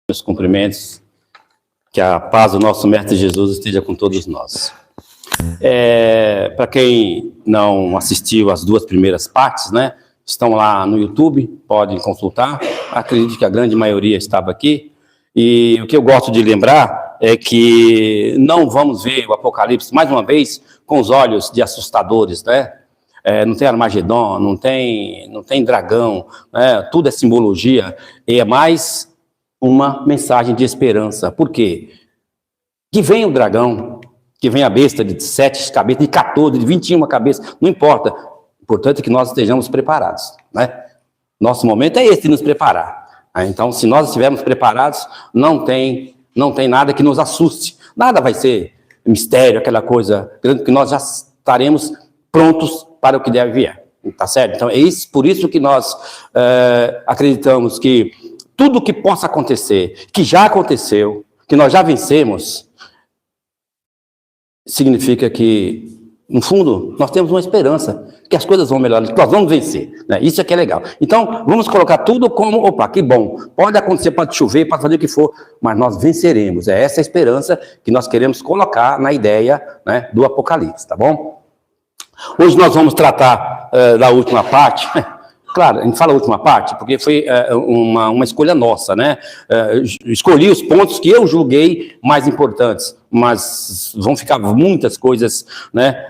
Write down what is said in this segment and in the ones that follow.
Meus cumprimentos, que a paz do nosso Mestre Jesus esteja com todos nós. Para quem não assistiu às duas primeiras partes, né, estão lá no YouTube, podem consultar. Acredito que a grande maioria estava aqui. E o que eu gosto de lembrar é que não vamos ver o Apocalipse, mais uma vez, com os olhos de assustadores, né? Não tem Armagedon, não tem dragão, né? Tudo é simbologia, e é mais uma mensagem de esperança. Por quê? Que vem o dragão, que vem a besta de 7 cabeças, de 14, de 21 cabeças, não importa. O importante é que nós estejamos preparados, né? Nosso momento é esse de nos preparar. Então, se nós estivermos preparados, não tem nada que nos assuste. Nada vai ser mistério, aquela coisa grande, que nós já estaremos prontos para o que deve vir. Tá certo? Então, por isso que nós acreditamos que tudo que possa acontecer, que já aconteceu, que nós já vencemos, significa que, no fundo, nós temos uma esperança, que as coisas vão melhorar, que nós vamos vencer, né? Isso é que é legal. Então, vamos colocar tudo como, opa, que bom, pode acontecer, pode chover, pode fazer o que for, mas nós venceremos. É essa a esperança que nós queremos colocar na ideia, né, do Apocalipse, tá bom? Hoje nós vamos tratar da última parte. Claro, a gente fala a última parte, porque foi uma escolha nossa, né? Escolhi os pontos que eu julguei mais importantes, mas vão ficar muitas coisas, né,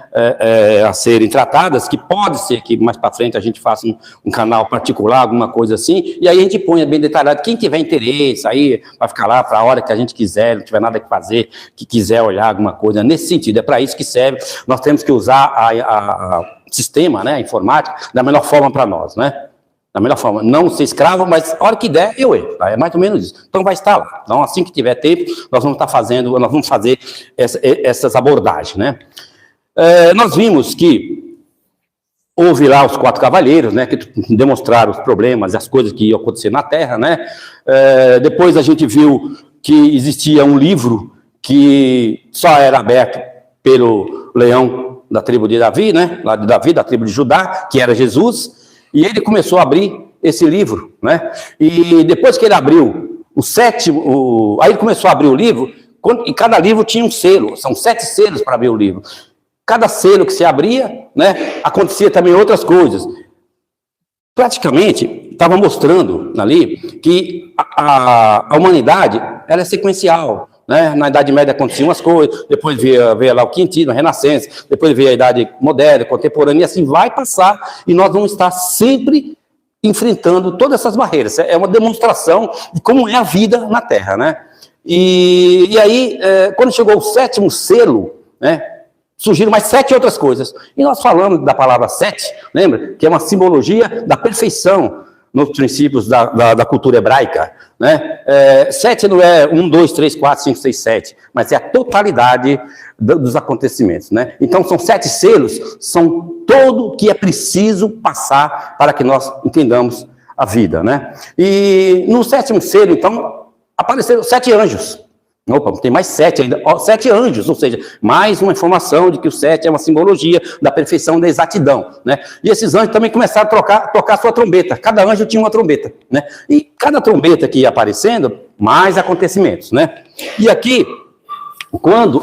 a serem tratadas, que pode ser que mais para frente a gente faça um canal particular, alguma coisa assim, e aí a gente põe bem detalhado. Quem tiver interesse, aí vai ficar lá para a hora que a gente quiser, não tiver nada que fazer, que quiser olhar alguma coisa nesse sentido. É para isso que serve. Nós temos que usar sistema, né, informática, da melhor forma para nós, né? Da melhor forma, não ser escravo, mas a hora que der, eu entro, tá? É mais ou menos isso. Então vai estar lá. Então, assim que tiver tempo, nós vamos fazer essas abordagens, né? Nós vimos que houve lá os 4 cavaleiros, né, que demonstraram os problemas e as coisas que iam acontecer na Terra, né? Depois a gente viu que existia um livro que só era aberto pelo leão da tribo de Davi, né? Lá de Davi, da tribo de Judá, que era Jesus, e ele começou a abrir esse livro, né? E depois que ele abriu o sétimo, aí ele começou a abrir o livro, e cada livro tinha um selo, são 7 selos para abrir o livro. Cada selo que se abria, né, acontecia também outras coisas. Praticamente, estava mostrando ali que a humanidade era sequencial, né? Na Idade Média aconteciam umas coisas, depois veio lá o Quintilho, a Renascença, depois veio a Idade Moderna, Contemporânea, e assim vai passar, e nós vamos estar sempre enfrentando todas essas barreiras. É uma demonstração de como é a vida na Terra, né? E aí, quando chegou o 7º selo, né, surgiram mais 7 outras coisas. E nós falamos da palavra 7, lembra? Que é uma simbologia da perfeição nos princípios da cultura hebraica, né? 7 não é 1, 2, 3, 4, 5, 6, 7, mas é a totalidade dos acontecimentos, né? Então, são 7 selos, são todo o que é preciso passar para que nós entendamos a vida, né? E no 7º selo, então, apareceram 7 anjos. Opa, tem mais 7 ainda, 7 anjos, ou seja, mais uma informação de que o 7 é uma simbologia da perfeição, da exatidão, né? E esses anjos também começaram a tocar sua trombeta, cada anjo tinha uma trombeta, né? E cada trombeta que ia aparecendo, mais acontecimentos, né? E aqui,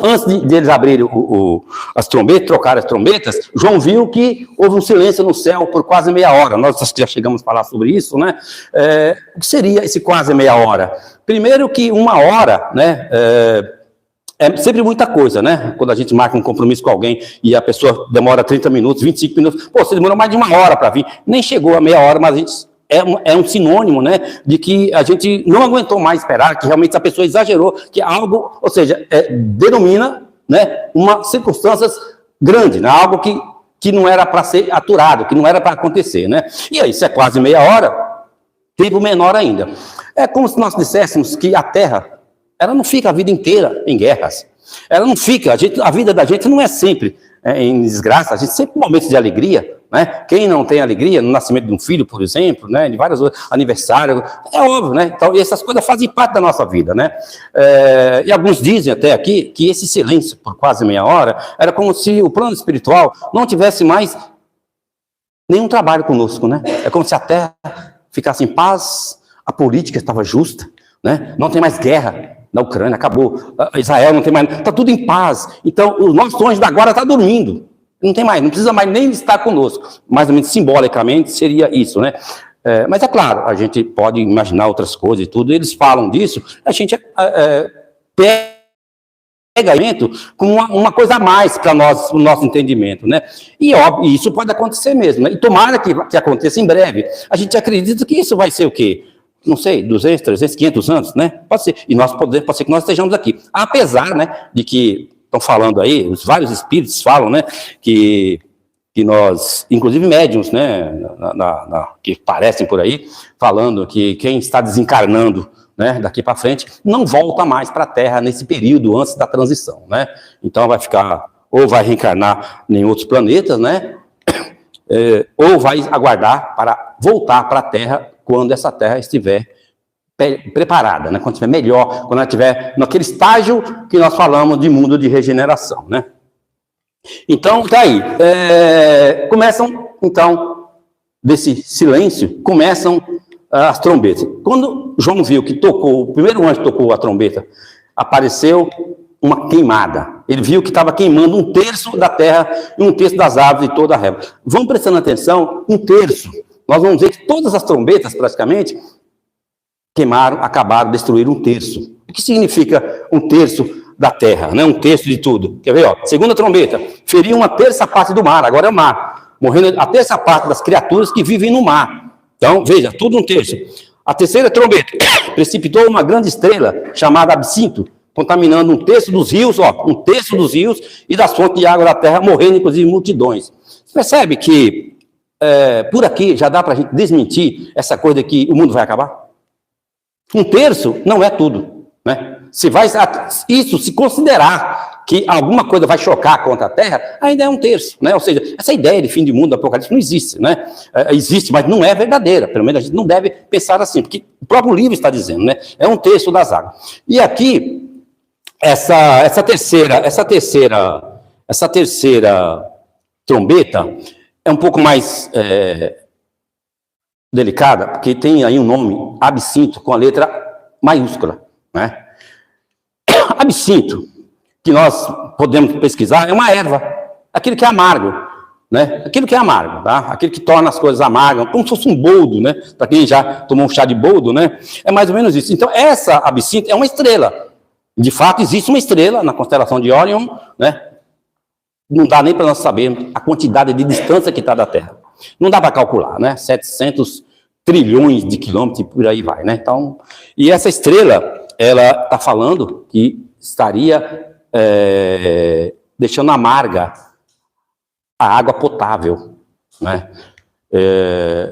antes de eles abrirem as trombetas, trocar as trombetas, João viu que houve um silêncio no céu por quase meia hora. Nós já chegamos a falar sobre isso, né? O que seria esse quase meia hora? Primeiro que 1 hora, né, é sempre muita coisa, né? Quando a gente marca um compromisso com alguém e a pessoa demora 30 minutos, 25 minutos, pô, você demorou mais de 1 hora para vir. Nem chegou a meia hora, mas a gente... É um sinônimo, né, de que a gente não aguentou mais esperar, que realmente a pessoa exagerou, que algo, ou seja, denomina, né, uma circunstância grande, né, algo que não era para ser aturado, que não era para acontecer, né? E aí, se é quase meia hora, tempo menor ainda. É como se nós disséssemos que a Terra, ela não fica a vida inteira em guerras. Ela não fica, a vida da gente não é sempre em desgraça, a gente sempre tem momentos de alegria, né? Quem não tem alegria no nascimento de um filho, por exemplo, né? De vários outros aniversários, é óbvio, né? Então, essas coisas fazem parte da nossa vida, né? E alguns dizem até aqui que esse silêncio por quase meia hora era como se o plano espiritual não tivesse mais nenhum trabalho conosco, né? É como se a Terra ficasse em paz, a política estava justa, né? Não tem mais guerra na Ucrânia, acabou. Israel não tem mais, está tudo em paz. Então, o nosso anjo da guarda está dormindo. Não tem mais, não precisa mais nem estar conosco. Mais ou menos simbolicamente seria isso, né? Mas é claro, a gente pode imaginar outras coisas e tudo, eles falam disso, a gente pega como uma coisa a mais para nós, o nosso entendimento, né? E óbvio, isso pode acontecer mesmo, né? E tomara que aconteça em breve. A gente acredita que isso vai ser o quê? Não sei, 200, 300, 500 anos, né? Pode ser. E pode ser que nós estejamos aqui. Apesar, né, de que estão falando aí, os vários espíritos falam, né, que nós, inclusive médiuns, né, que aparecem por aí, falando que quem está desencarnando, né, daqui para frente, não volta mais para a Terra nesse período antes da transição, né? Então vai ficar, ou vai reencarnar em outros planetas, né, ou vai aguardar para voltar para a Terra quando essa Terra estiver preparada, né, quando estiver melhor, quando ela estiver naquele estágio que nós falamos de mundo de regeneração, né? Então, tá aí. Começam, então, desse silêncio, começam as trombetas. Quando João viu que o primeiro anjo tocou a trombeta, apareceu uma queimada. Ele viu que estava queimando 1/3 da terra e 1/3 das árvores e toda a relva. Vamos prestando atenção, 1/3. Nós vamos ver que todas as trombetas, praticamente, queimaram, acabaram, destruíram 1/3. O que significa 1/3 da terra, né? 1/3 de tudo? Quer ver, ó? Segunda trombeta, feriu 1/3 parte do mar, agora é o mar. Morrendo a 1/3 parte das criaturas que vivem no mar. Então, veja, tudo 1/3. A terceira trombeta precipitou uma grande estrela chamada Absinto, contaminando 1/3 dos rios, ó, 1/3 dos rios e das fontes de água da terra, morrendo inclusive multidões. Você percebe que por aqui já dá para a gente desmentir essa coisa de que o mundo vai acabar? 1/3 não é tudo, né? Se considerar que alguma coisa vai chocar contra a Terra, ainda é 1/3, né? Ou seja, essa ideia de fim de mundo, apocalipse, não existe, né? Existe, mas não é verdadeira. Pelo menos a gente não deve pensar assim, porque o próprio livro está dizendo, né? É 1/3 das águas. E aqui, essa terceira trombeta é um pouco mais delicada, porque tem aí um nome, Absinto, com a letra maiúscula, né? Absinto, que nós podemos pesquisar, é uma erva, aquilo que é amargo, né? Aquilo que é amargo, tá? Aquilo que torna as coisas amargas, como se fosse um boldo, né? Para quem já tomou um chá de boldo, né? É mais ou menos isso. Então, essa Absinto é uma estrela. De fato, existe uma estrela na constelação de Órion, né? Não dá nem para nós sabermos a quantidade de distância que está da Terra. Não dá para calcular, né? 700 trilhões de quilômetros e por aí vai, né? Então, e essa estrela, ela está falando que estaria deixando amarga a água potável, né?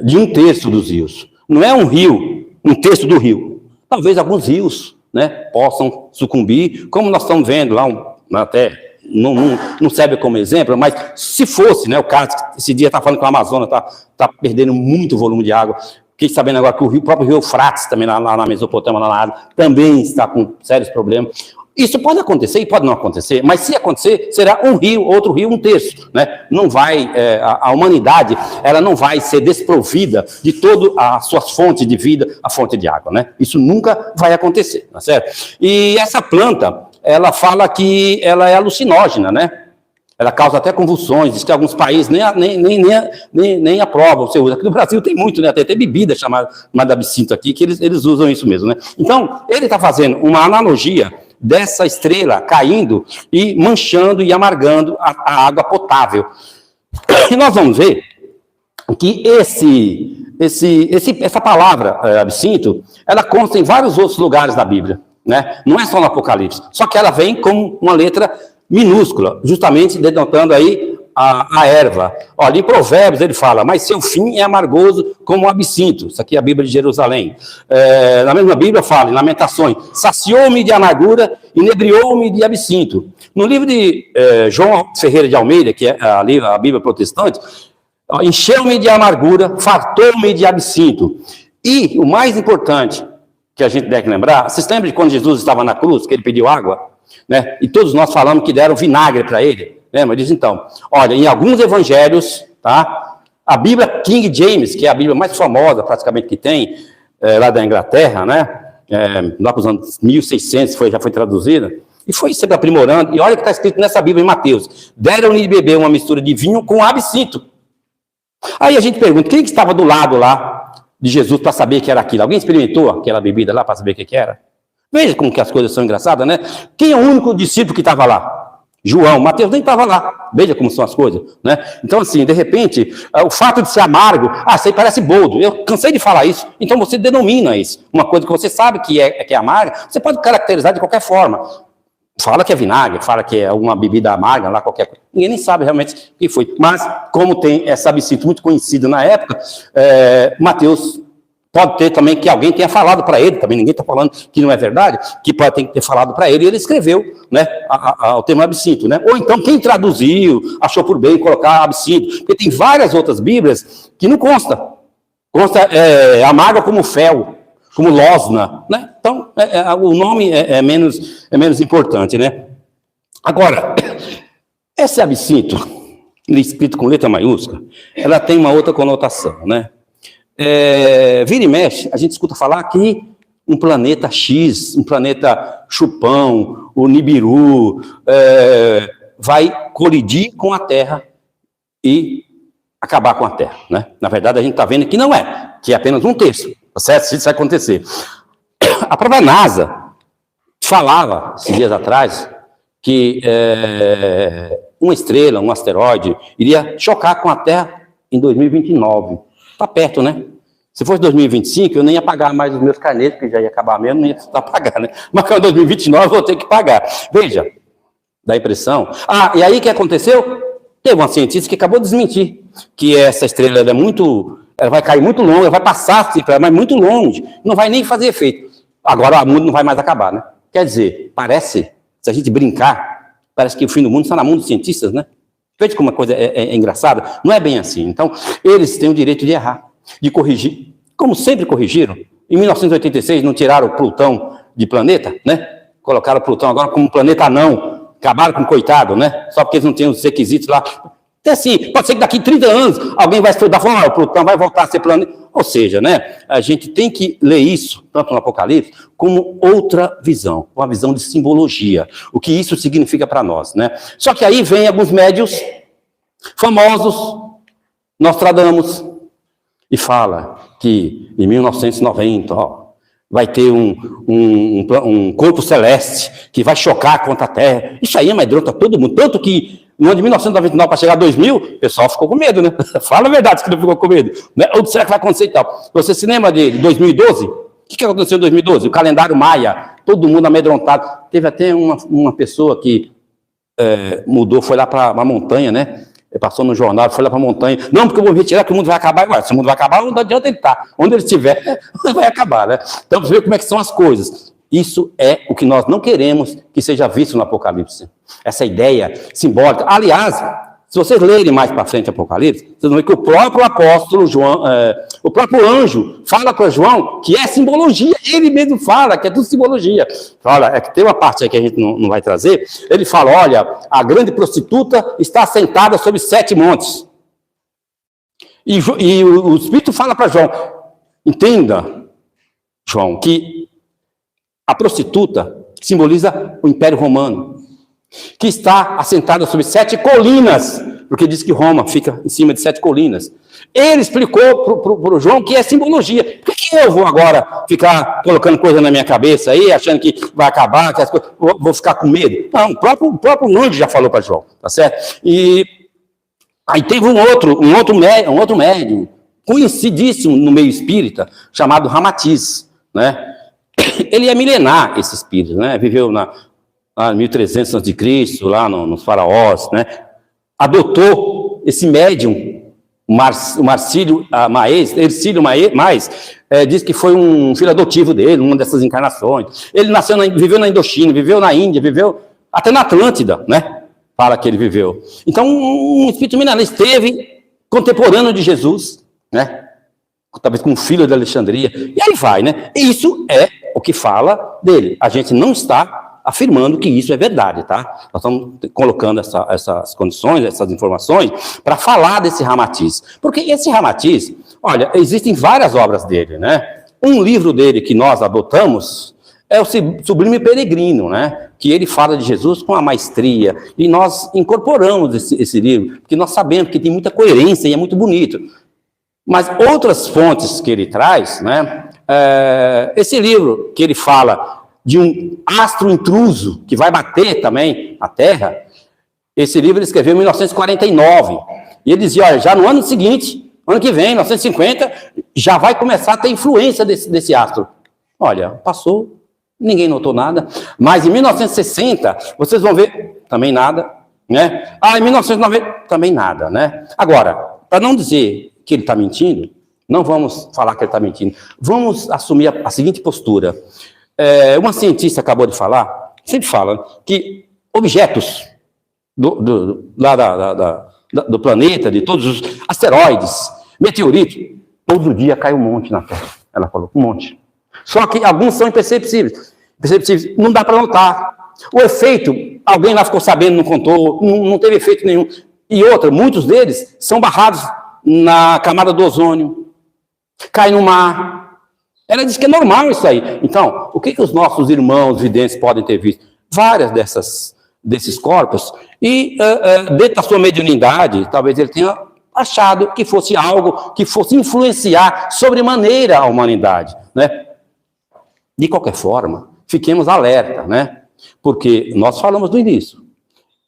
De 1/3 dos rios. Não é um rio, 1/3 do rio. Talvez alguns rios, né, possam sucumbir, como nós estamos vendo lá, até não serve como exemplo, mas se fosse, né, o caso, esse dia está falando que o Amazonas está perdendo muito volume de água. Fiquei sabendo agora que o próprio rio Eufrates, também lá na Mesopotâmia, lá na Ásia, também está com sérios problemas. Isso pode acontecer e pode não acontecer, mas se acontecer, será um rio, outro rio, 1/3, né? Não vai, a humanidade, ela não vai ser desprovida de todas as suas fontes de vida, a fonte de água, né? Isso nunca vai acontecer, tá certo? E essa planta, ela fala que ela é alucinógena, né? Ela causa até convulsões, diz que alguns países nem aprovam o seu uso. Aqui no Brasil tem muito, né? Tem até bebida chamada absinto aqui, que eles usam isso mesmo, né? Então, ele está fazendo uma analogia dessa estrela caindo e manchando e amargando a água potável. E nós vamos ver que essa palavra, absinto, ela consta em vários outros lugares da Bíblia, né? Não é só no Apocalipse, só que ela vem com uma letra minúscula, justamente denotando aí a erva. Olha, em Provérbios ele fala, mas seu fim é amargoso como o absinto. Isso aqui é a Bíblia de Jerusalém. Na mesma Bíblia fala, em Lamentações, saciou-me de amargura, inebriou-me de absinto. No livro de João Ferreira de Almeida, que é a Bíblia protestante, encheu-me de amargura, fartou-me de absinto. E o mais importante que a gente deve lembrar, vocês lembram de quando Jesus estava na cruz, que ele pediu água? Né? E todos nós falamos que deram vinagre para ele. Lembra disso então? Olha, em alguns evangelhos, tá? A Bíblia King James, que é a Bíblia mais famosa praticamente que tem, lá da Inglaterra, né? lá para os anos 1600, já foi traduzida, e foi sempre aprimorando. E olha o que está escrito nessa Bíblia em Mateus: deram-lhe de beber uma mistura de vinho com absinto. Aí a gente pergunta, quem que estava do lado lá de Jesus para saber que era aquilo? Alguém experimentou aquela bebida lá para saber o que era? Veja como que as coisas são engraçadas, né? Quem é o único discípulo que estava lá? João. Mateus nem estava lá. Veja como são as coisas, né? Então, assim, de repente, o fato de ser amargo, isso aí parece boldo. Eu cansei de falar isso. Então, você denomina isso. Uma coisa que você sabe que é amarga, você pode caracterizar de qualquer forma. Fala que é vinagre, fala que é uma bebida amarga, lá qualquer coisa. Ninguém nem sabe realmente o que foi. Mas, como tem essa absinto muito conhecido na época, Mateus pode ter também que alguém tenha falado para ele, também ninguém está falando que não é verdade, que pode ter falado para ele, e ele escreveu, né, o termo absinto, né? Ou então quem traduziu, achou por bem colocar absinto, porque tem várias outras Bíblias que não consta amarga como fel, como losna, né? Então, o nome é menos importante, né? Agora, esse absinto, escrito com letra maiúscula, ela tem uma outra conotação, né? Vira e mexe, a gente escuta falar que um planeta X, um planeta Chupão, o Nibiru, vai colidir com a Terra e acabar com a Terra, né? Na verdade, a gente está vendo que não é, que é apenas um terço, tá certo? Se isso vai acontecer. A própria NASA falava, esses dias atrás, que uma estrela, um asteroide, iria chocar com a Terra em 2029. Está perto, né? Se fosse 2025, eu nem ia pagar mais os meus carnês, porque já ia acabar mesmo, não ia precisar pagar, né? Mas em 2029 eu vou ter que pagar. Veja, dá impressão. E aí o que aconteceu? Teve uma cientista que acabou de desmentir que essa estrela ela vai cair muito longe, ela vai passar, mas muito longe, não vai nem fazer efeito. Agora o mundo não vai mais acabar, né? Quer dizer, parece, se a gente brincar, parece que o fim do mundo está na mão dos cientistas, né? Veja como uma coisa é engraçada. Não é bem assim. Então, eles têm o direito de errar, de corrigir, como sempre corrigiram. Em 1986, não tiraram o Plutão de planeta, né? Colocaram o Plutão agora como planeta anão. Acabaram com o coitado, né? Só porque eles não têm os requisitos lá. Até assim, pode ser que daqui 30 anos alguém vai estudar e falar, o Plutão vai voltar a ser planeta. Ou seja, né? A gente tem que ler isso, tanto no Apocalipse, como outra visão, uma visão de simbologia. O que isso significa para nós, né? Só que aí vem alguns médios famosos, Nostradamus, e fala que em 1990, vai ter um corpo celeste que vai chocar contra a Terra. Isso aí amedronta todo mundo. Tanto que no ano de 1999, para chegar a 2000, o pessoal ficou com medo, né? Fala a verdade que não ficou com medo. Né? Ou será que vai acontecer e tal? Você se lembra de 2012? O que aconteceu em 2012? O calendário maia, todo mundo amedrontado. Teve até uma pessoa que mudou, foi lá para a montanha, né? Ele passou no jornal, foi lá para a montanha. Não, porque eu vou retirar que o mundo vai acabar agora. Se o mundo vai acabar, não adianta ele estar. Onde ele estiver, vai acabar, né? Então, você vê como é que são as coisas. Isso é o que nós não queremos que seja visto no Apocalipse. Essa ideia simbólica. Aliás, se vocês lerem mais para frente o Apocalipse, vocês vão ver que o próprio apóstolo João, o próprio anjo, fala para João que é simbologia. Ele mesmo fala que é tudo simbologia. Olha, é que tem uma parte aí que a gente não vai trazer. Ele fala, olha, a grande prostituta está sentada sobre 7 montes. E o Espírito fala para João, entenda, João, que a prostituta simboliza o Império Romano, que está assentada sobre 7 colinas, porque diz que Roma fica em cima de 7 colinas. Ele explicou para o João que é simbologia. Por que eu vou agora ficar colocando coisa na minha cabeça aí, achando que vai acabar, que as coisas, vou ficar com medo? Não, o próprio anjo já falou para João, tá certo? E aí teve um outro médium, conhecidíssimo no meio espírita, chamado Ramatiz, né? Ele é milenar, esse espírito, né? Viveu em 1300 a.C., lá nos faraós, né? Adotou esse médium, o Marcílio Mais, diz que foi um filho adotivo dele, uma dessas encarnações. Ele viveu na Indochina, viveu na Índia, viveu até na Atlântida, né? Fala que ele viveu. Então, um espírito milenar esteve contemporâneo de Jesus, né? Talvez com um filho de Alexandria, e aí vai, né? Isso é o que fala dele. A gente não está afirmando que isso é verdade, tá? Nós estamos colocando essas condições, essas informações, para falar desse Ramatiz. Porque esse Ramatiz, olha, existem várias obras dele, né? Um livro dele que nós adotamos é o Sublime Peregrino, né? Que ele fala de Jesus com a maestria, e nós incorporamos esse livro, porque nós sabemos que tem muita coerência e é muito bonito. Mas outras fontes que ele traz, né? Esse livro que ele fala de um astro intruso que vai bater também a Terra, esse livro ele escreveu em 1949, e ele dizia, olha, já no ano seguinte, ano que vem, 1950, já vai começar a ter influência desse astro. Olha, passou, ninguém notou nada, mas em 1960, vocês vão ver, também nada, né? Em 1990, também nada, né? Agora, para não dizer que ele está mentindo, não vamos falar que ele está mentindo, vamos assumir a seguinte postura. Uma cientista acabou de falar, sempre fala, que objetos do planeta, de todos os asteroides, meteoritos, todo dia cai um monte na Terra. Ela falou, um monte. Só que alguns são imperceptíveis. Não dá para notar. O efeito, alguém lá ficou sabendo, não contou, não teve efeito nenhum. E outra, muitos deles são barrados na camada do ozônio, cai no mar. Ela diz que é normal isso aí. Então, o que os nossos irmãos videntes podem ter visto? Várias desses corpos, e dentro da sua mediunidade, talvez ele tenha achado que fosse algo que fosse influenciar sobremaneira a humanidade, né? De qualquer forma, fiquemos alerta, né? Porque nós falamos do início.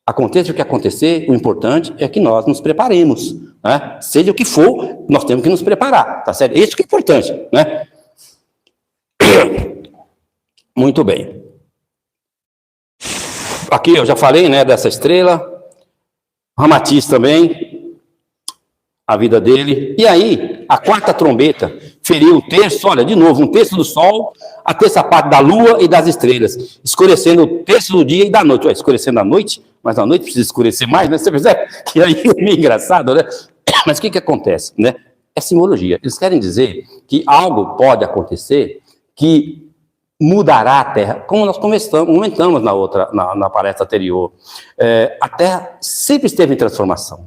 Aconteça o que acontecer, o importante é que nós nos preparemos, né? Seja o que for, nós temos que nos preparar, tá certo? Isso que é importante, né? Muito bem. Aqui eu já falei, né, dessa estrela. Ramatiz também, a vida dele. E aí, a quarta trombeta feriu o terço, olha, de novo, um terço do sol, a terça parte da lua e das estrelas, escurecendo o terço do dia e da noite. Escurecendo a noite, mas a noite precisa escurecer mais, né? Você percebe? Que aí é meio engraçado, né? Mas o que acontece, né? É simbologia. Eles querem dizer que algo pode acontecer que mudará a Terra, como nós comentamos na palestra anterior. A Terra sempre esteve em transformação,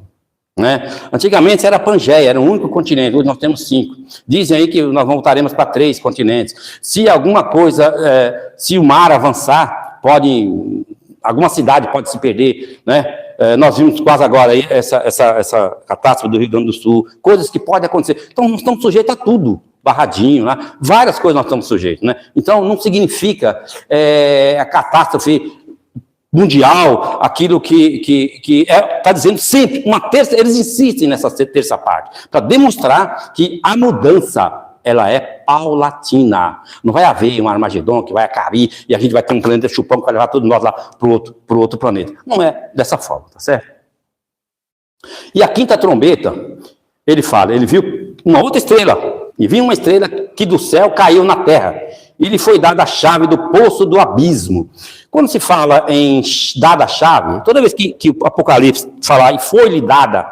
né? Antigamente era Pangeia, era o único continente, hoje nós temos 5. Dizem aí que nós voltaremos para 3 continentes. Se alguma coisa, se o mar avançar, alguma cidade pode se perder, né? Nós vimos quase agora aí essa catástrofe do Rio Grande do Sul, coisas que podem acontecer. Então, nós estamos sujeitos a tudo, barradinho, né? Várias coisas nós estamos sujeitos, né? Então, não significa a catástrofe mundial, aquilo que está dizendo sempre, eles insistem nessa terça parte, para demonstrar que a mudança, ela é paulatina. Não vai haver um Armagedon que vai acabar e a gente vai ter um planeta chupão que vai levar todos nós lá para o outro planeta. Não é dessa forma, tá certo? E a quinta trombeta, ele viu uma outra estrela, e viu uma estrela que do céu caiu na terra, e lhe foi dada a chave do poço do abismo. Quando se fala em dada a chave, toda vez que o Apocalipse falar e foi-lhe dada,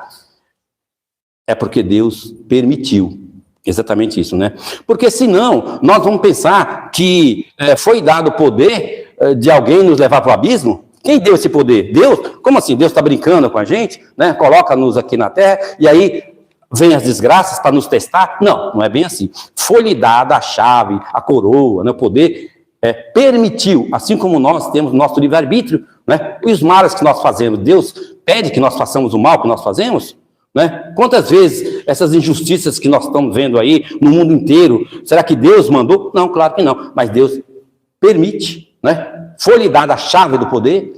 é porque Deus permitiu. Exatamente isso, né? Porque senão, nós vamos pensar que foi dado o poder de alguém nos levar para o abismo. Quem deu esse poder? Deus? Como assim? Deus está brincando com a gente, né? Coloca-nos aqui na terra, e aí vem as desgraças para nos testar? Não é bem assim. Foi-lhe dada a chave, a coroa, né? O poder permitiu, assim como nós temos nosso livre-arbítrio, né? E os males que nós fazemos, Deus pede que nós façamos o mal que nós fazemos? Né? Quantas vezes essas injustiças que nós estamos vendo aí no mundo inteiro, será que Deus mandou? Não, claro que não, mas Deus permite, né? Foi-lhe dada a chave do poder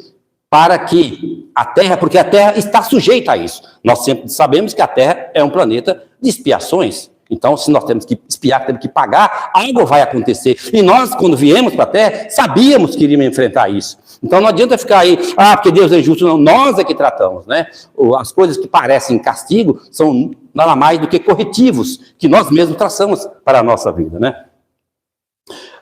para que a Terra, porque a Terra está sujeita a isso. Nós sempre sabemos que a Terra é um planeta de expiações. Então, se nós temos que expiar, temos que pagar, algo vai acontecer. E nós, quando viemos para a Terra, sabíamos que iríamos enfrentar isso. Então, não adianta ficar aí, porque Deus é injusto, não. Nós é que tratamos, né? As coisas que parecem castigo são nada mais do que corretivos que nós mesmos traçamos para a nossa vida, né?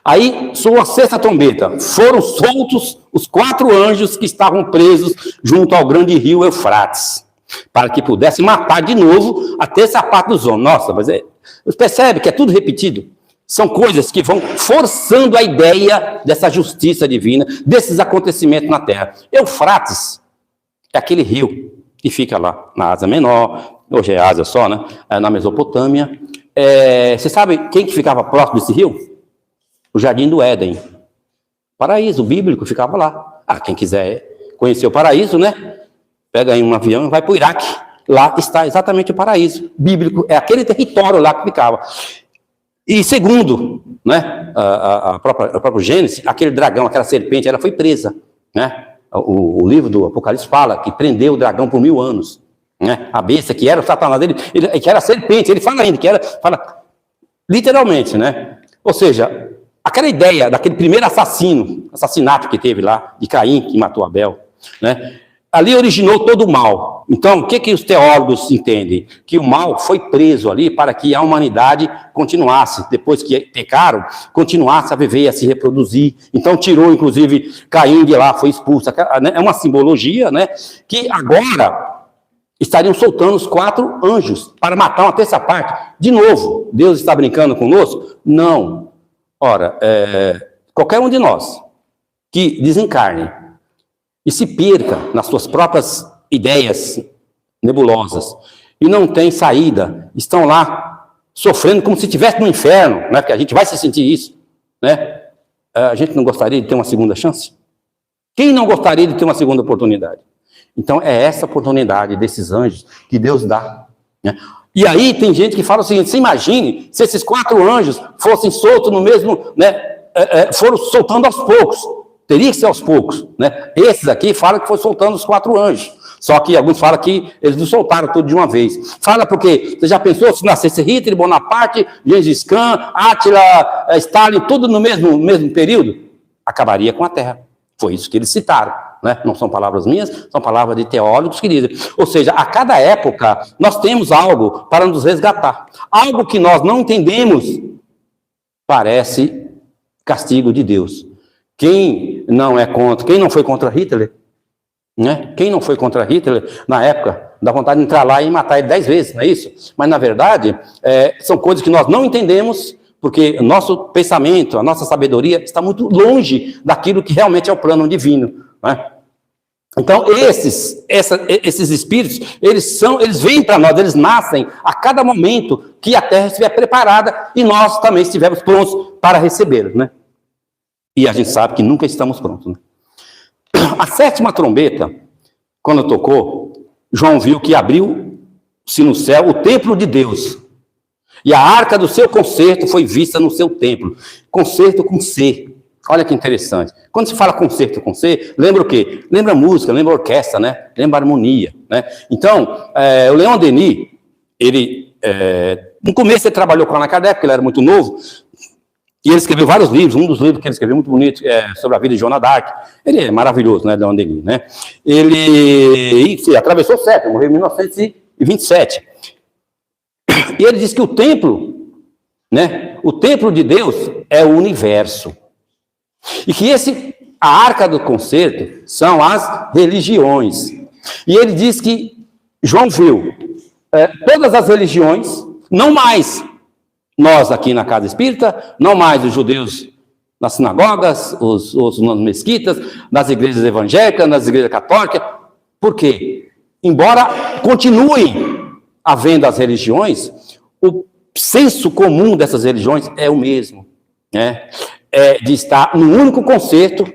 Aí, soou a sexta trombeta. Foram soltos os 4 anjos que estavam presos junto ao grande rio Eufrates, para que pudesse matar de novo a terça parte dos homens. Nossa, mas você percebe que é tudo repetido? São coisas que vão forçando a ideia dessa justiça divina, desses acontecimentos na Terra. Eufrates é aquele rio que fica lá na Ásia Menor, hoje é Ásia só, né? Na Mesopotâmia. Você sabe quem que ficava próximo desse rio? O Jardim do Éden. Paraíso bíblico ficava lá. Quem quiser conhecer o paraíso, né? Pega aí um avião e vai para o Iraque. Lá está exatamente o paraíso bíblico. É aquele território lá que ficava. E segundo, né, a própria Gênesis, aquele dragão, aquela serpente, ela foi presa, né? O livro do Apocalipse fala que prendeu o dragão por 1000 anos, né? A besta que era o Satanás dele, que era a serpente, ele fala ainda que era, fala literalmente, né? Ou seja, aquela ideia daquele primeiro assassinato que teve lá, de Caim, que matou Abel, né? Ali originou todo o mal. Então, o que os teólogos entendem? Que o mal foi preso ali para que a humanidade continuasse, depois que pecaram, continuasse a viver, a se reproduzir. Então, tirou, inclusive, Caim de lá, foi expulso. É uma simbologia, né? Que agora estariam soltando os 4 anjos para matar uma terça parte. De novo, Deus está brincando conosco? Não. Ora, qualquer um de nós que desencarne e se perca nas suas próprias ideias nebulosas e não tem saída, estão lá sofrendo como se estivesse no inferno, né? Porque a gente vai se sentir isso, né? A gente não gostaria de ter uma segunda chance? Quem não gostaria de ter uma segunda oportunidade? Então é essa oportunidade desses anjos que Deus dá, né? E aí tem gente que fala o seguinte: você imagine se esses 4 anjos fossem soltos no mesmo, né? Foram soltando aos poucos. Teria que ser aos poucos, né? Esses aqui falam que foi soltando os 4 anjos. Só que alguns falam que eles não soltaram tudo de uma vez. Fala porque você já pensou se nascesse Hitler, Bonaparte, Gengis Khan, Átila, Stalin, tudo no mesmo período? Acabaria com a Terra. Foi isso que eles citaram, né? Não são palavras minhas, são palavras de teólogos que dizem. Ou seja, a cada época nós temos algo para nos resgatar. Algo que nós não entendemos parece castigo de Deus. Quem não foi contra Hitler, né? Quem não foi contra Hitler, na época, dá vontade de entrar lá e matar ele 10 vezes, não é isso? Mas, na verdade, são coisas que nós não entendemos, porque o nosso pensamento, a nossa sabedoria está muito longe daquilo que realmente é o plano divino, né? Então, esses espíritos, eles vêm para nós, eles nascem a cada momento que a Terra estiver preparada e nós também estivermos prontos para recebê-los, né? E a gente sabe que nunca estamos prontos, né? A 7ª trombeta, quando tocou, João viu que abriu-se no céu o templo de Deus. E a arca do seu concerto foi vista no seu templo. Concerto com C. Olha que interessante. Quando se fala concerto com C, lembra o quê? Lembra música, lembra orquestra, né? Lembra harmonia, né? Então, o Leon Denis, no começo ele trabalhou com Allan Kardec, porque ele era muito novo, e ele escreveu vários livros. Um dos livros que ele escreveu muito bonito sobre a vida de Joana d'Arc. Ele é maravilhoso, né, Leon Denis, né? Ele atravessou o século, morreu em 1927. E ele diz que o templo, né, o templo de Deus é o universo. E que a arca do concerto são as religiões. E ele diz que João viu todas as religiões, não mais nós aqui na Casa Espírita, não mais os judeus nas sinagogas, os outros nas mesquitas, nas igrejas evangélicas, nas igrejas católicas. Por quê? Embora continuem havendo as religiões, o senso comum dessas religiões é o mesmo, né? De estar num único concerto,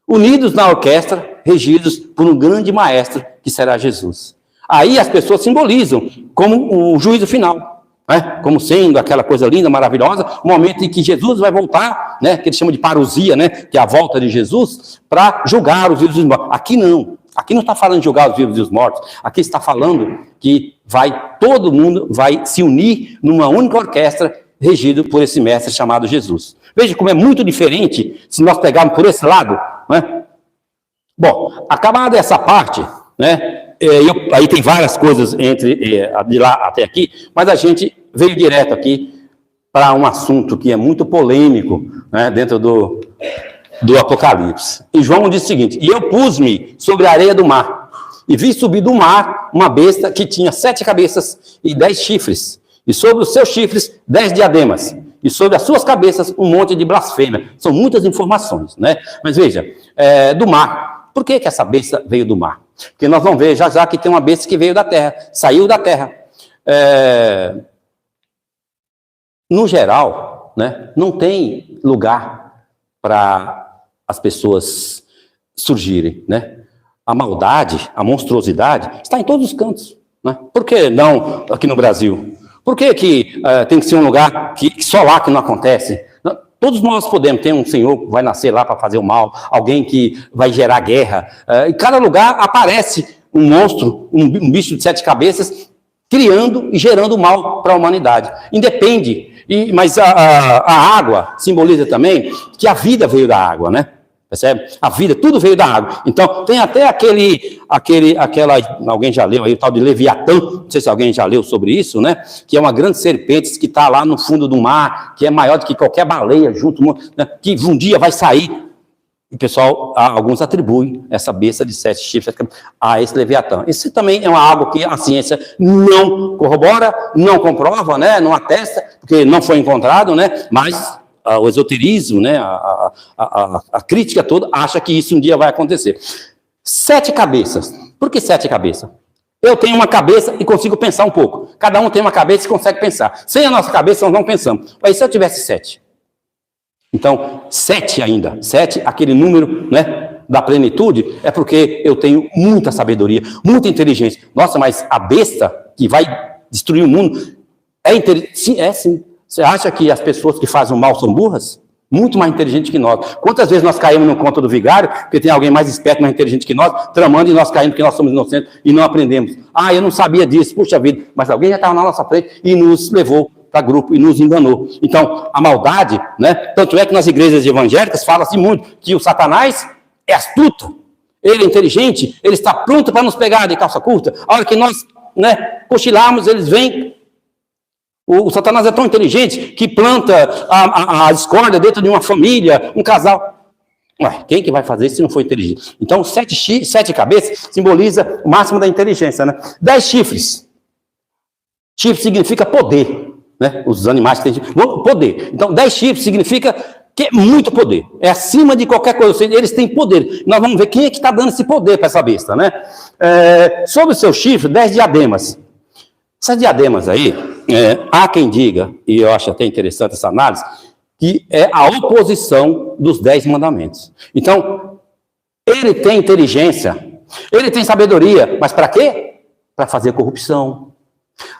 unidos na orquestra, regidos por um grande maestro, que será Jesus. Aí as pessoas simbolizam como o juízo final, né? Como sendo aquela coisa linda, maravilhosa, o momento em que Jesus vai voltar, né? Que eles chamam de parousia, né? Que é a volta de Jesus, para julgar os vivos e os mortos. Aqui não está falando de julgar os vivos e os mortos, aqui está falando que todo mundo vai se unir numa única orquestra, regido por esse mestre chamado Jesus. Veja como é muito diferente se nós pegarmos por esse lado, né? Bom, acabada essa parte, né? Aí tem várias coisas de lá até aqui, mas a gente veio direto aqui para um assunto que é muito polêmico, né, dentro do Apocalipse. E João diz o seguinte: e eu pus-me sobre a areia do mar, e vi subir do mar uma besta que tinha 7 cabeças e 10 chifres, e sobre os seus chifres 10 diademas, e sobre as suas cabeças um monte de blasfêmia. São muitas informações, né? Mas veja, do mar. Por que essa besta veio do mar? Porque nós vamos ver já que tem uma besta que veio da terra, saiu da terra. no geral, né, não tem lugar para as pessoas surgirem, né? A maldade, a monstruosidade está em todos os cantos, né? Por que não aqui no Brasil? Por que tem que ser um lugar que só lá que não acontece? Todos nós podemos ter um senhor que vai nascer lá para fazer o mal, alguém que vai gerar guerra. Em cada lugar aparece um monstro, um bicho de 7 cabeças, criando e gerando mal para a humanidade. Independe. Mas a água simboliza também que a vida veio da água, né? Percebe? A vida, tudo veio da água. Então, tem até alguém já leu aí, o tal de Leviatã, não sei se alguém já leu sobre isso, né? Que é uma grande serpente que está lá no fundo do mar, que é maior do que qualquer baleia junto, né? Que um dia vai sair. E o pessoal, alguns atribuem essa besta de 7 chifres a esse Leviatã. Isso também é algo que a ciência não corrobora, não comprova, né? Não atesta, porque não foi encontrado, né? Mas o esoterismo, né, a crítica toda, acha que isso um dia vai acontecer. 7 cabeças. Por que 7 cabeças? Eu tenho uma cabeça e consigo pensar um pouco. Cada um tem uma cabeça e consegue pensar. Sem a nossa cabeça, nós não pensamos. Mas se eu tivesse 7? Então, 7 ainda. 7, aquele número, né, da plenitude, é porque eu tenho muita sabedoria, muita inteligência. Nossa, mas a besta que vai destruir o mundo é inteligente? Sim, é sim. Você acha que as pessoas que fazem o mal são burras? Muito mais inteligentes que nós. Quantas vezes nós caímos no conto do vigário, porque tem alguém mais esperto, mais inteligente que nós, tramando e nós caímos porque nós somos inocentes e não aprendemos. Ah, eu não sabia disso, puxa vida, mas alguém já estava na nossa frente e nos levou para grupo e nos enganou. Então, a maldade, né? Tanto é que nas igrejas evangélicas fala-se muito que o Satanás é astuto, ele é inteligente, ele está pronto para nos pegar de calça curta. A hora que nós, né, cochilarmos, eles vêm. O Satanás é tão inteligente que planta a discórdia dentro de uma família, um casal. Ué, quem que vai fazer isso se não for inteligente? Então, 7 cabeças simboliza o máximo da inteligência, né? 10 chifres. Chifre significa poder, né? Os animais têm poder. Então, 10 chifres significa que é muito poder. É acima de qualquer coisa. Ou seja, eles têm poder. Nós vamos ver quem é que está dando esse poder para essa besta, né? Sobre o seu chifre, 10 diademas. Essas diademas aí, há quem diga, e eu acho até interessante essa análise, que é a oposição dos 10 mandamentos. Então, ele tem inteligência, ele tem sabedoria, mas para quê? Para fazer corrupção,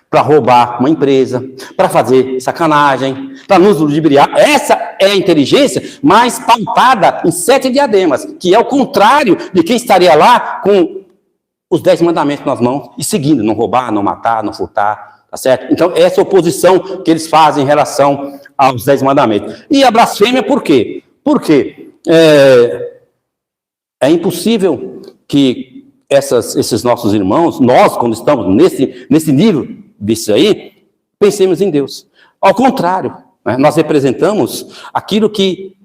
para roubar uma empresa, para fazer sacanagem, para nos ludibriar. Essa é a inteligência mais pautada em 7 diademas, que é o contrário de quem estaria lá com os 10 mandamentos nas mãos e seguindo, não roubar, não matar, não furtar, tá certo? Então, essa oposição que eles fazem em relação aos 10 mandamentos. E a blasfêmia, por quê? Porque é impossível que esses nossos irmãos, nós, quando estamos nesse nível disso aí, pensemos em Deus. Ao contrário, né? Nós representamos aquilo que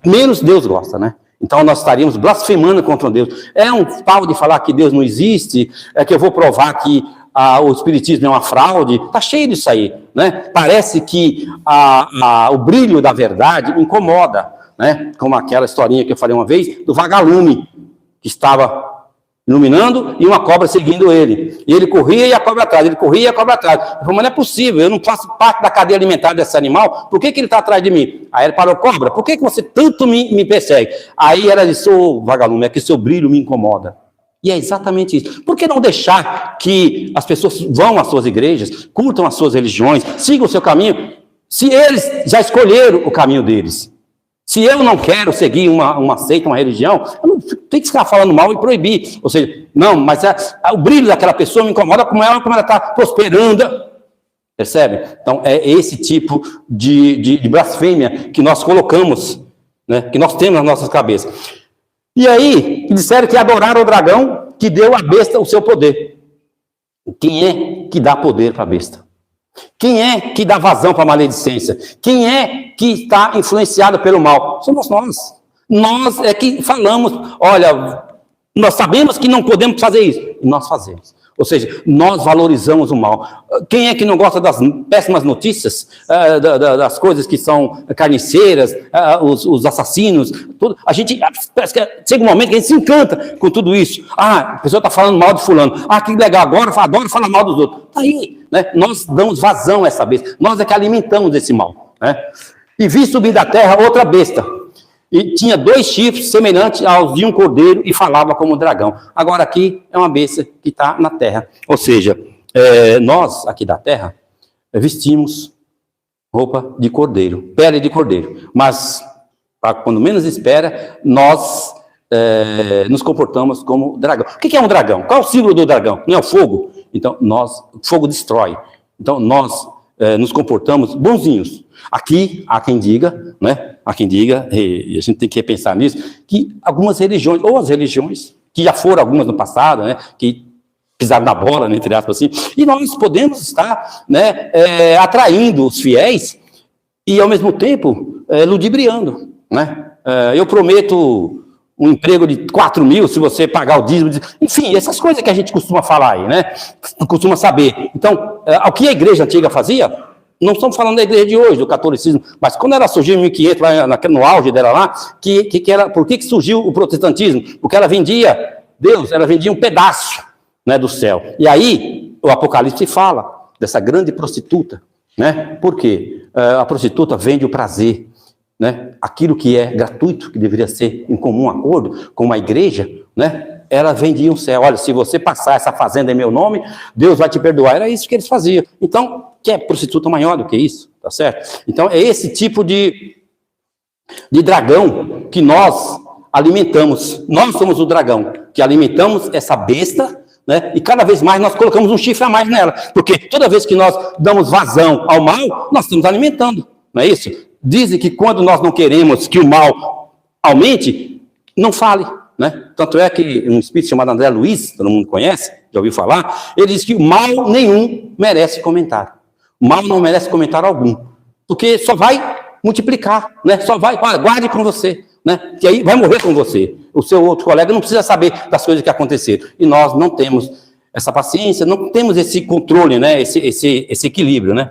menos Deus gosta, né? Então, nós estaríamos blasfemando contra Deus. É um tal de falar que Deus não existe, é que eu vou provar que o Espiritismo é uma fraude. Está cheio disso aí, né? Parece que o brilho da verdade incomoda, né? Como aquela historinha que eu falei uma vez, do vagalume, que estava iluminando e uma cobra seguindo ele. E ele corria e a cobra atrás, ele corria e a cobra atrás. Eu falei, mas não é possível, eu não faço parte da cadeia alimentar desse animal, por que ele está atrás de mim? Aí ele parou, cobra, por que você tanto me persegue? Aí ela disse, ô vagalume, é que seu brilho me incomoda. E é exatamente isso. Por que não deixar que as pessoas vão às suas igrejas, curtam as suas religiões, sigam o seu caminho, se eles já escolheram o caminho deles? Se eu não quero seguir uma seita, uma religião, eu não tenho que ficar falando mal e proibir. Ou seja, não, mas o brilho daquela pessoa me incomoda como ela está prosperando. Percebe? Então, é esse tipo de blasfêmia que nós colocamos, né, que nós temos nas nossas cabeças. E aí, disseram que adoraram o dragão que deu à besta o seu poder. Quem é que dá poder para a besta? Quem é que dá vazão para a maledicência? Quem é que está influenciado pelo mal? Somos nós. Nós é que falamos, olha, nós sabemos que não podemos fazer isso. E nós fazemos. Ou seja, nós valorizamos o mal. Quem é que não gosta das péssimas notícias, das coisas que são carniceiras, os assassinos, tudo? A gente, chega um momento que a gente se encanta com tudo isso. Ah, a pessoa está falando mal de fulano. Ah, que legal, agora adoro falar mal dos outros. Está aí. né? Nós damos vazão a essa besta, nós é que alimentamos esse mal, né? E vi subir da terra outra besta, e tinha 2 chifres semelhantes aos de um cordeiro, e falava como um dragão. Agora aqui é uma besta que está na terra, ou seja, nós aqui da terra vestimos roupa de cordeiro, pele de cordeiro, mas quando menos espera, nós nos comportamos como dragão. O que é um dragão? Qual é o símbolo do dragão? Não é o fogo? Então, o fogo destrói. Então, nós nos comportamos bonzinhos. Aqui, há quem diga, né? Há quem diga, e a gente tem que pensar nisso, que algumas religiões, ou as religiões, que já foram algumas no passado, né? Que pisaram na bola, né, entre aspas, assim, e nós podemos estar, né, atraindo os fiéis e, ao mesmo tempo, ludibriando, né? Eu prometo um emprego de 4 mil se você pagar o dízimo, enfim, essas coisas que a gente costuma falar aí, né? Costuma saber. Então, o que a igreja antiga fazia, não estamos falando da igreja de hoje, do catolicismo, mas quando ela surgiu em 1500, no auge dela lá, por que surgiu o protestantismo? Porque ela vendia Deus, ela vendia um pedaço, né, do céu. E aí, o Apocalipse fala dessa grande prostituta, né? Por quê? A prostituta vende o prazer, né? Aquilo que é gratuito, que deveria ser em comum acordo com uma igreja, né? Ela vendia o céu. Olha, se você passar essa fazenda em meu nome, Deus vai te perdoar. Era isso que eles faziam. Então, quer prostituta maior do que isso? Tá certo? Então, é esse tipo de dragão que nós alimentamos. Nós somos o dragão que alimentamos essa besta, né? E cada vez mais nós colocamos um chifre a mais nela, porque toda vez que nós damos vazão ao mal, nós estamos alimentando, não é isso? Dizem que quando nós não queremos que o mal aumente, não fale, né? Tanto é que um espírito chamado André Luiz, todo mundo conhece, já ouviu falar, ele diz que o mal nenhum merece comentário. O mal não merece comentário algum, porque só vai multiplicar, né? Só vai, olha, guarde com você, né? Que aí vai morrer com você. O seu outro colega não precisa saber das coisas que aconteceram. E nós não temos essa paciência, não temos esse controle, né? Esse equilíbrio, né?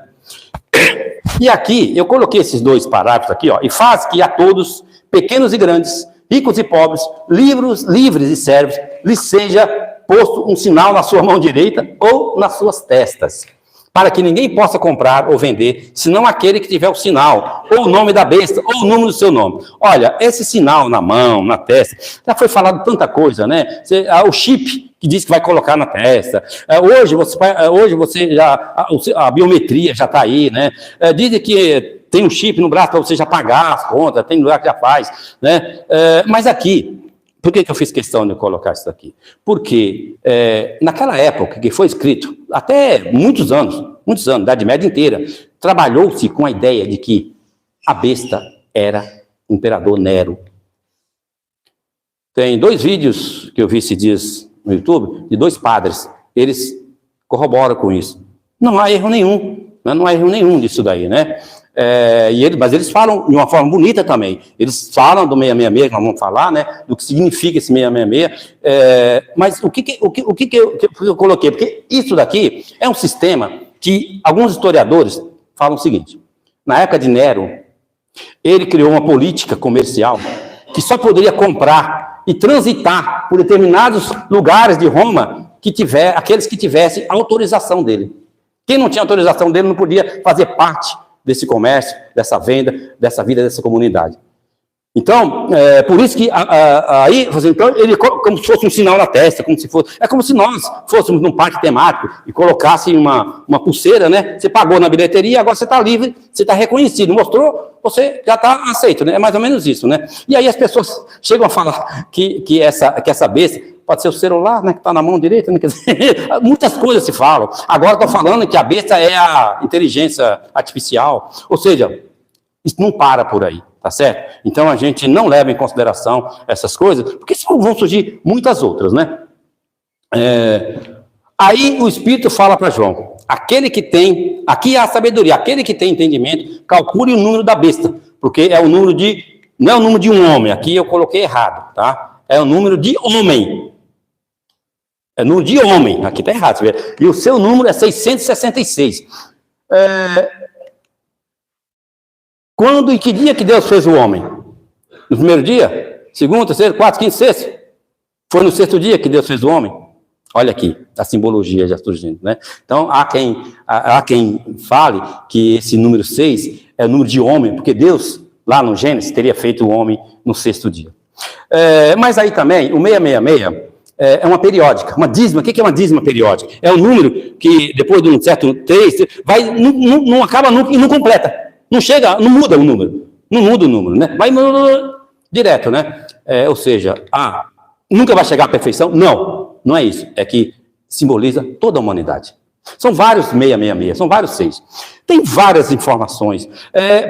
E aqui, eu coloquei esses 2 parágrafos aqui, ó. E faz que a todos, pequenos e grandes, ricos e pobres, livres e servos, lhes seja posto um sinal na sua mão direita ou nas suas testas, para que ninguém possa comprar ou vender, senão aquele que tiver o sinal, ou o nome da besta, ou o número do seu nome. Olha, esse sinal na mão, na testa, já foi falado tanta coisa, né? O chip que diz que vai colocar na testa. Hoje você já, a biometria já está aí, né? Dizem que tem um chip no braço para você já pagar as contas, tem lugar que já faz, né? Mas aqui, por que eu fiz questão de colocar isso aqui? Porque naquela época que foi escrito, até muitos anos, da Idade Média inteira, trabalhou-se com a ideia de que a besta era o imperador Nero. Tem 2 vídeos que eu vi esses dias no YouTube, de 2 padres, eles corroboram com isso. Não há erro nenhum, né? Não há erro nenhum disso daí, né? Mas eles falam de uma forma bonita também. Eles falam do 666, nós vamos falar, né? Do que significa esse 666. Mas o que eu coloquei? Porque isso daqui é um sistema que alguns historiadores falam o seguinte: na época de Nero, ele criou uma política comercial que só poderia comprar e transitar por determinados lugares de Roma aqueles que tivessem autorização dele. Quem não tinha autorização dele não podia fazer parte desse comércio, dessa venda, dessa vida, dessa comunidade. Então, por isso que aí, então, ele como se fosse um sinal na testa, como se nós fôssemos num parque temático e colocasse uma pulseira, né? Você pagou na bilheteria, agora você está livre, você está reconhecido, mostrou, você já está aceito, né? É mais ou menos isso, né? E aí as pessoas chegam a falar que essa besta pode ser o celular, né? Que está na mão direita, né? Quer dizer, muitas coisas se falam. Agora estou falando que a besta é a inteligência artificial, ou seja, isso não para por aí. Tá certo? Então a gente não leva em consideração essas coisas, porque vão surgir muitas outras, né? Aí o Espírito fala para João: aquele que tem, aqui há a sabedoria, aquele que tem entendimento, calcule o número da besta, porque é o número não é o número de um homem, aqui eu coloquei errado, tá? É o número de homem. É o número de homem, aqui está errado, você vê? E o seu número é 666. Quando e que dia que Deus fez o homem? No primeiro dia? Segundo, terceiro, quarto, quinto, sexto? Foi no 6º dia que Deus fez o homem? Olha aqui, a simbologia já surgindo, né? Então, há quem fale que esse número 6 é o número de homem, porque Deus, lá no Gênesis, teria feito o homem no 6º dia. Mas aí também, o 666 é uma periódica, uma dízima. O que é uma dízima periódica? É um número que, depois de um certo 3, não acaba nunca e não completa. Não chega, não muda o número. Não muda o número, né? Vai direto, né? Ou seja, nunca vai chegar à perfeição? Não é isso. É que simboliza toda a humanidade. São vários 666, são vários 6. Tem várias informações.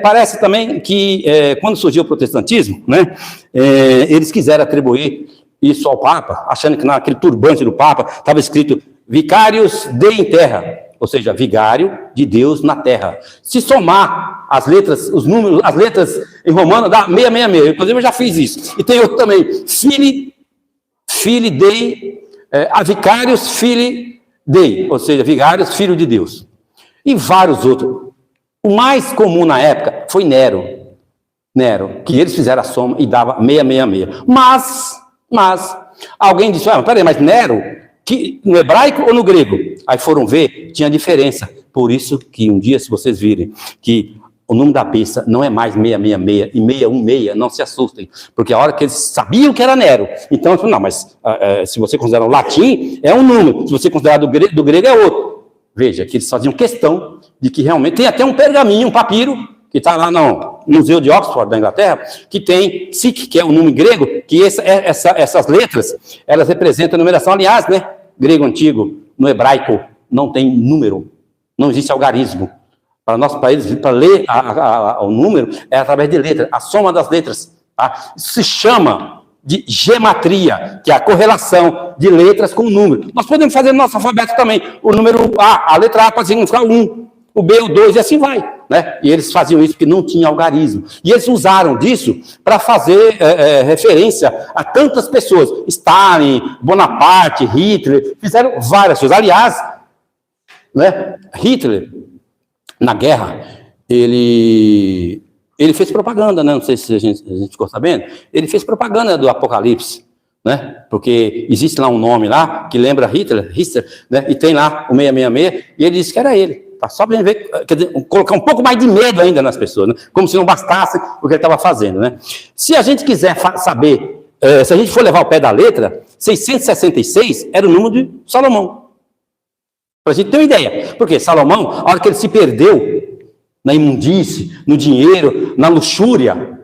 Parece também que, quando surgiu o protestantismo, né, eles quiseram atribuir isso ao Papa, achando que naquele turbante do Papa estava escrito Vicarius Dei in terra, ou seja, vigário de Deus na terra. Se somar as letras, os números, as letras em romano, dá 666. Inclusive, eu já fiz isso. E tem outro também, Filii Dei, Vicarius Filii Dei, ou seja, vigários, filho de Deus. E vários outros. O mais comum na época foi Nero, que eles fizeram a soma e dava 666. Mas alguém disse, peraí, mas Nero, que, no hebraico ou no grego? Aí foram ver, tinha diferença. Por isso que um dia, se vocês virem, que o número da besta não é mais 666 e 616, não se assustem. Porque a hora que eles sabiam que era Nero, então, não, mas se você considerar o latim, é um número. Se você considerar do grego, é outro. Veja, que eles faziam questão de que realmente, tem até um pergaminho, um papiro, que está lá no Museu de Oxford, da Inglaterra, que tem Psique, que é o nome grego, que essas letras, elas representam a numeração. Aliás, né, grego antigo, no hebraico, não tem número, não existe algarismo. Para nós países, para ler o número, é através de letras, a soma das letras. Tá? Isso se chama de gematria, que é a correlação de letras com o número. Nós podemos fazer no nosso alfabeto também. O número A, a letra A pode significar 1, o B, o 2, e assim vai. Né? E eles faziam isso porque não tinha algarismo. E eles usaram disso para fazer referência a tantas pessoas. Stalin, Bonaparte, Hitler, fizeram várias coisas. Aliás, né, Hitler, na guerra, ele fez propaganda, né? Não sei se a gente ficou sabendo. Ele fez propaganda do Apocalipse, né? Porque existe lá um nome lá que lembra Hitler, né? E tem lá o 666, e ele disse que era ele. Tá? Só para a gente ver, quer dizer, colocar um pouco mais de medo ainda nas pessoas, né? Como se não bastasse o que ele estava fazendo, né? Se a gente quiser saber, se a gente for levar o pé da letra, 666 era o número de Salomão. Para a gente ter uma ideia. Porque Salomão, a hora que ele se perdeu na imundície, no dinheiro, na luxúria,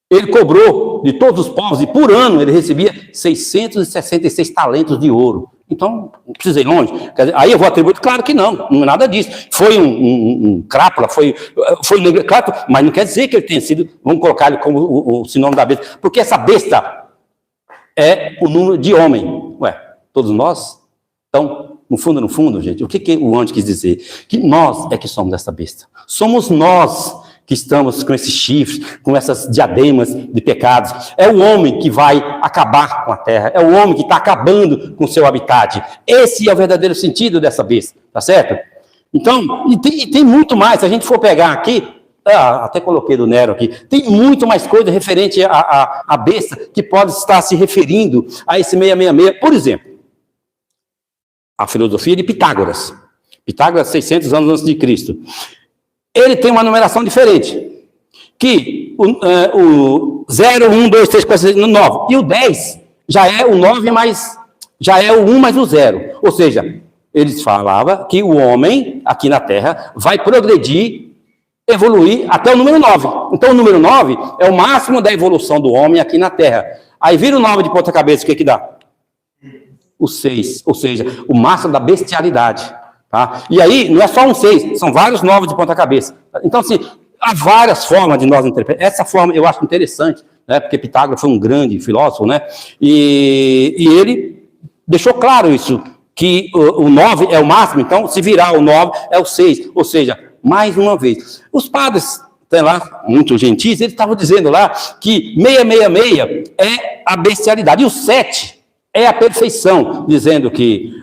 ele cobrou de todos os povos, e por ano ele recebia 666 talentos de ouro. Então, não precisa ir longe. Quer dizer, aí eu vou atribuir, claro que não é nada disso. Foi um crápula, foi claro, mas não quer dizer que ele tenha sido, vamos colocar ele como o sinônimo da besta, porque essa besta é o número de homem. Todos nós, então, no fundo, gente, o que o anjo quis dizer? Que nós é que somos essa besta. Somos nós que estamos com esses chifres, com essas diademas de pecados. É o homem que vai acabar com a terra. É o homem que está acabando com o seu habitat. Esse é o verdadeiro sentido dessa besta, tá certo? Então, e tem muito mais. Se a gente for pegar aqui, até coloquei do Nero aqui, tem muito mais coisa referente à besta que pode estar se referindo a esse 666. Por exemplo, a filosofia de Pitágoras. Pitágoras, 600 anos antes de Cristo. Ele tem uma numeração diferente. Que o 0, 1, 2, 3, 4, 5, 9. E o 10 já é o 9 mais... Já é o 1 mais o 0. Ou seja, eles falavam que o homem, aqui na Terra, vai progredir, evoluir até o número 9. Então, o número 9 é o máximo da evolução do homem aqui na Terra. Aí vira o 9 de ponta cabeça, o que dá? O 6, ou seja, o máximo da bestialidade. Tá? E aí, não é só um 6, são vários 9 de ponta cabeça. Então, assim, há várias formas de nós interpretar. Essa forma eu acho interessante, né? Porque Pitágoras foi um grande filósofo, né? E ele deixou claro isso, que o 9 é o máximo, então, se virar o 9 é o 6. Ou seja, mais uma vez. Os padres, tem lá, muito gentis, eles estavam dizendo lá que 666 é a bestialidade. E o 7 é a perfeição, dizendo que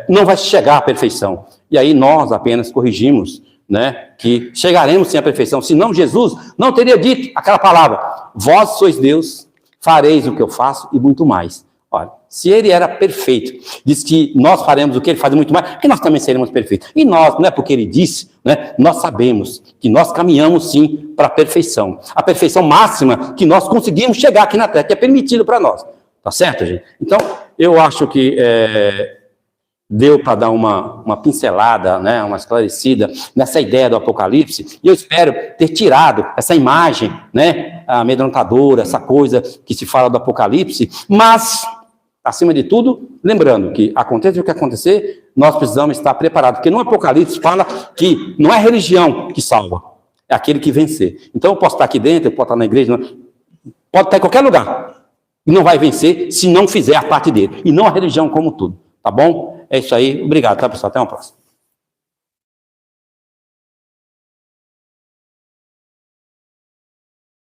não vai chegar à perfeição. E aí nós apenas corrigimos, né, que chegaremos sem a perfeição. Senão Jesus não teria dito aquela palavra: vós sois Deus, fareis o que eu faço e muito mais. Olha, Se ele era perfeito, diz que nós faremos o que ele faz muito mais, que nós também seremos perfeitos. E nós, não é porque ele disse, né, nós sabemos que nós caminhamos sim para a perfeição máxima que nós conseguimos chegar aqui na Terra, que é permitido para nós. Tá certo, gente? Então, eu acho que deu para dar uma pincelada, né, uma esclarecida nessa ideia do Apocalipse, e eu espero ter tirado essa imagem, né, amedrontadora, essa coisa que se fala do Apocalipse, mas, acima de tudo, lembrando que aconteça o que acontecer, nós precisamos estar preparados, porque no Apocalipse fala que não é religião que salva, é aquele que vencer. Então, eu posso estar aqui dentro, eu posso estar na igreja, pode estar em qualquer lugar, e não vai vencer se não fizer a parte dele, e não a religião como tudo, tá bom? É isso aí, obrigado, tá, pessoal? Até uma próxima.